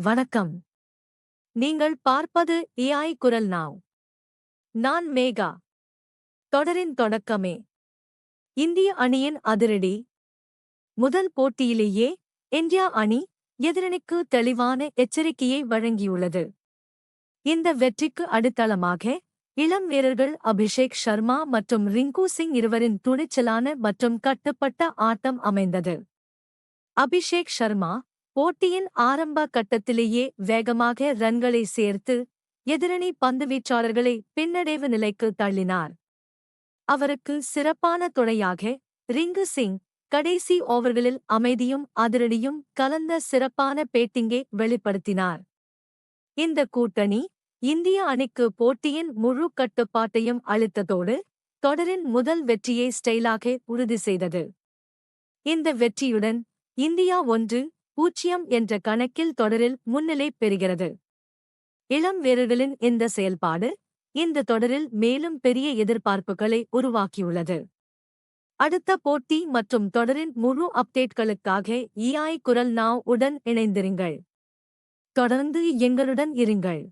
வணக்கம். நீங்கள் பார்ப்பது ஏஐ குரல் நாவ். நான் மேகா. தொடரின் தொடக்கமே. இந்திய அணியின் அதிரடி. முதல் போட்டியிலேயே இந்தியா அணி எதிரணிக்கு தெளிவான எச்சரிக்கையை வழங்கியுள்ளது. இந்த வெற்றிக்கு அடித்தளமாக இளம் வீரர்கள் அபிஷேக் சர்மா மற்றும் ரிங்கு சிங் இருவரின் துணிச்சலான மற்றும் கட்டுப்பட்ட ஆட்டம் அமைந்தது. அபிஷேக் சர்மா போட்டியின் ஆரம்ப கட்டத்திலேயே வேகமாக ரன்களை சேர்த்து எதிரணி பந்துவீச்சாளர்களை பின்னடைவு நிலைக்கு தள்ளினார். அவருக்கு சிறப்பான துணையாக ரிங்கு சிங் கடைசி ஓவர்களில் அமைதியும் அதிரடியும் கலந்த சிறப்பான பேட்டிங்கை வெளிப்படுத்தினார். இந்த கூட்டணி இந்திய அணிக்கு போட்டியின் முழு கட்டுப்பாட்டையும் அளித்ததோடு தொடரின் முதல் வெற்றியை ஸ்டைலாக உறுதி செய்தது. இந்த வெற்றியுடன் இந்தியா 1-0 என்ற கணக்கில் தொடரில் முன்னிலை பெறுகிறது. இளம் வீரர்களின் இந்த செயல்பாடு இந்த தொடரில் மேலும் பெரிய எதிர்பார்ப்புகளை உருவாக்கியுள்ளது. அடுத்த போட்டி மற்றும் தொடரின் முழு அப்டேட்களுக்காக ஏஐ குரல் நாவ் உடன் இணைந்திருங்கள். தொடர்ந்து எங்களுடன் இருங்கள்.